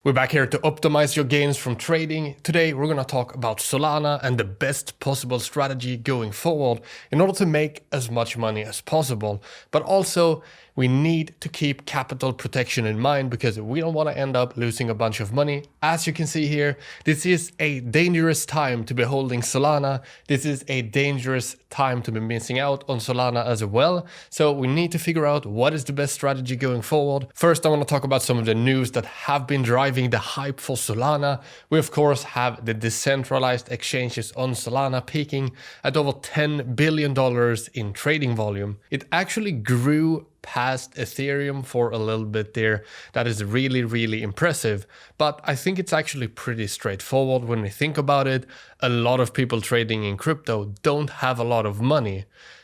We're back here to optimize your gains from trading. Today we're going to talk about Solana and the best possible strategy going forward in order to make as much money as possible. But also we need to keep capital protection in mind because we don't want to end up losing a bunch of money. As you can see here, this is a dangerous time to be holding Solana. This is a dangerous time to be missing out on Solana as well. So we need to figure out what is the best strategy going forward. First, I want to talk about some of the news that have been driving the hype for Solana. We of course have the decentralized exchanges on Solana peaking at over $10 billion in trading volume. It actually grew past Ethereum for a little bit there. That is really impressive, but I think it's actually pretty straightforward when we think about it. A lot of people trading in crypto don't have a lot of money,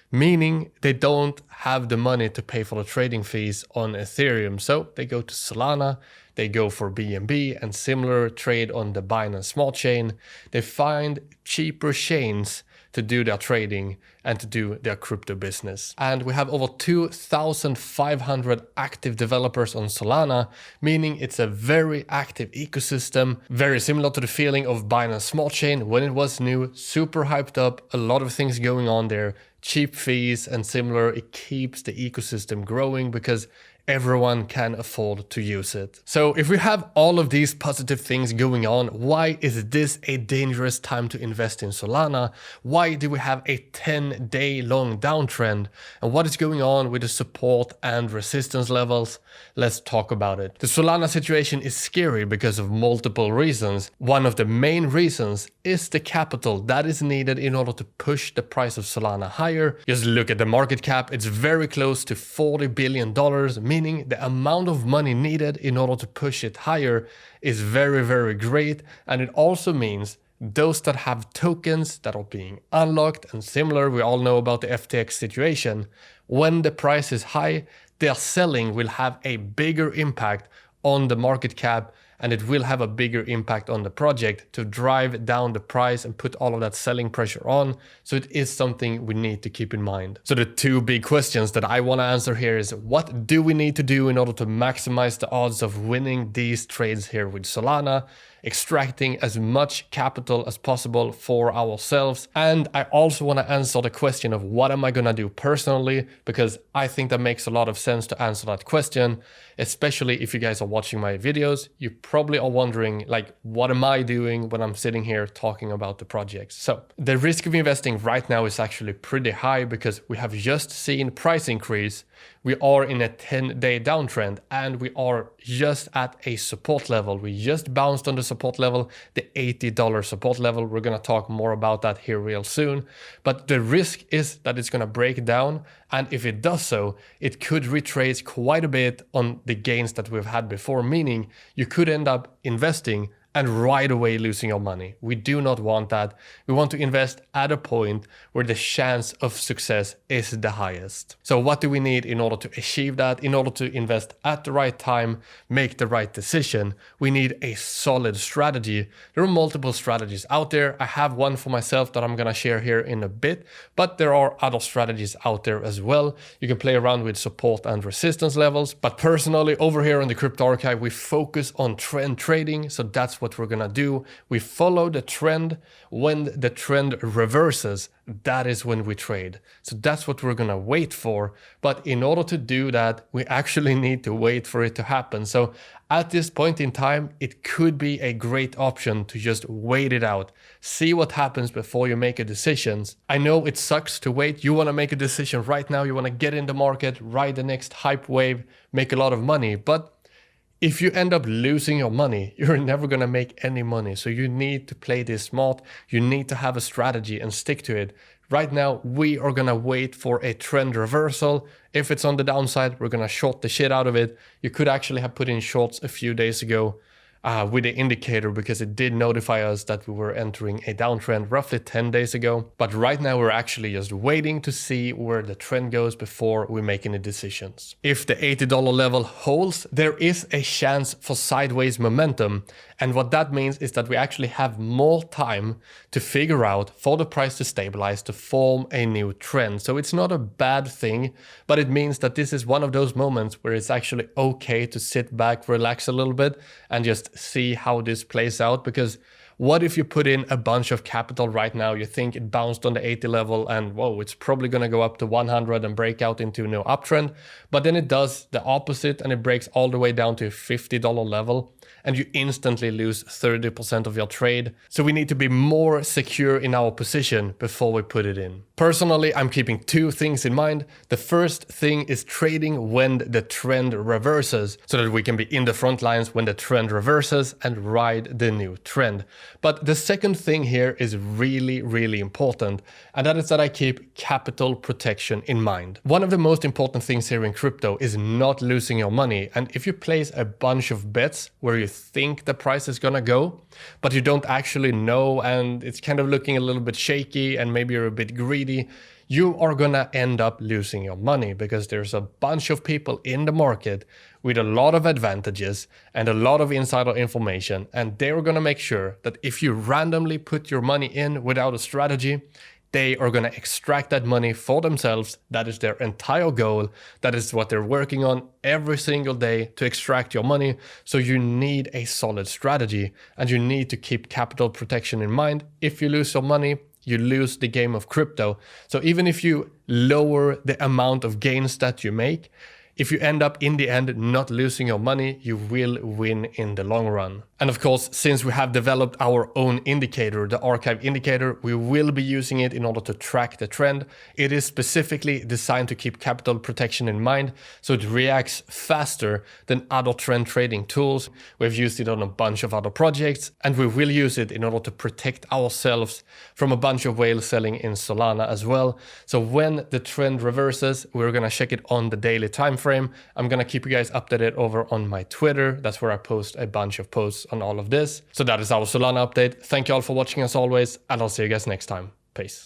meaning they don't have the money to pay for the trading fees on Ethereum. So they go to Solana, they go for BNB and similar trade on the Binance Smart Chain. They find cheaper chains to do their trading and to do their crypto business. And we have over 2,500 active developers on Solana, meaning it's a very active ecosystem, very similar to the feeling of Binance Smart Chain when it was new, super hyped up, a lot of things going on there, cheap fees and similar. It keeps the ecosystem growing because everyone can afford to use it. So if we have all of these positive things going on, why is this a dangerous time to invest in Solana? Why do we have a 10-day long downtrend? And what is going on with the support and resistance levels? Let's talk about it. The Solana situation is scary because of multiple reasons. One of the main reasons is the capital that is needed in order to push the price of Solana higher. Just look at the market cap. It's very close to $40 billion, meaning the amount of money needed in order to push it higher is very great. And it also means those that have tokens that are being unlocked and similar, we all know about the FTX situation, when the price is high, their selling will have a bigger impact on the market cap, and it will have a bigger impact on the project to drive down the price and put all of that selling pressure on. So it is something we need to keep in mind. So the two big questions that I want to answer here is, what do we need to do in order to maximize the odds of winning these trades here with Solana, extracting as much capital as possible for ourselves? And I also want to answer the question of what am I going to do personally, because I think that makes a lot of sense to answer that question, especially if you guys are watching my videos. You probably are wondering, like, what am I doing when I'm sitting here talking about the projects? So the risk of investing right now is actually pretty high because we have just seen price increase. We are in a 10-day downtrend and we are just at a support level. We just bounced on the support level, the $80 support level. We're going to talk more about that here real soon. But the risk is that it's going to break down. And if it does so, it could retrace quite a bit on the gains that we've had before, meaning you could end up investing and right away losing your money. We do not want that. We want to invest at a point where the chance of success is the highest. So what do we need in order to achieve that? In order to invest at the right time, make the right decision, we need a solid strategy. There are multiple strategies out there. I have one for myself that I'm gonna share here in a bit, but there are other strategies out there as well. You can play around with support and resistance levels, but personally over here on the Crypto Archive, we focus on trend trading. So that's what we're gonna do. We follow the trend. When the trend reverses, that is when we trade. So that's what we're gonna wait for. But in order to do that, we actually need to wait for it to happen. So at this point in time, it could be a great option to just wait it out. See what happens before you make a decision. I know it sucks to wait. You wanna make a decision right now. You wanna get in the market, ride the next hype wave, make a lot of money. But if you end up losing your money, you're never going to make any money. So you need to play this smart. You need to have a strategy and stick to it. Right now, we are going to wait for a trend reversal. If it's on the downside, we're going to short the shit out of it. You could actually have put in shorts a few days ago with the indicator because it did notify us that we were entering a downtrend roughly 10 days ago. But right now we're actually just waiting to see where the trend goes before we make any decisions. If the $80 level holds, there is a chance for sideways momentum. And what that means is that we actually have more time to figure out for the price to stabilize, to form a new trend. So it's not a bad thing, but it means that this is one of those moments where it's actually okay to sit back, relax a little bit, and just see how this plays out, because what if you put in a bunch of capital right now, you think it bounced on the 80 level and whoa, it's probably going to go up to 100 and break out into a new uptrend, but then it does the opposite and it breaks all the way down to a $50 level and you instantly lose 30% of your trade. So we need to be more secure in our position before we put it in. Personally, I'm keeping two things in mind. The first thing is trading when the trend reverses, so that we can be in the front lines when the trend reverses and ride the new trend. But the second thing here is really, really important, and that is that I keep capital protection in mind. One of the most important things here in crypto is not losing your money. And if you place a bunch of bets where you think the price is gonna go, but you don't actually know, and it's kind of looking a little bit shaky and maybe you're a bit greedy, you are gonna end up losing your money, because there's a bunch of people in the market with a lot of advantages and a lot of insider information, and they're gonna make sure that if you randomly put your money in without a strategy, they are gonna extract that money for themselves. That is their entire goal. That is what they're working on every single day, to extract your money. So you need a solid strategy and you need to keep capital protection in mind. If you lose your money, you lose the game of crypto. So even if you lower the amount of gains that you make, if you end up in the end not losing your money, you will win in the long run. And of course, since we have developed our own indicator, the archive indicator, we will be using it in order to track the trend. It is specifically designed to keep capital protection in mind, so it reacts faster than other trend trading tools. We've used it on a bunch of other projects, and we will use it in order to protect ourselves from a bunch of whale selling in Solana as well. So when the trend reverses, we're gonna check it on the daily time frame. I'm gonna keep you guys updated over on my Twitter. That's where I post a bunch of posts on all of this. So that is our Solana update. Thank you all for watching as always, and I'll see you guys next time. Peace.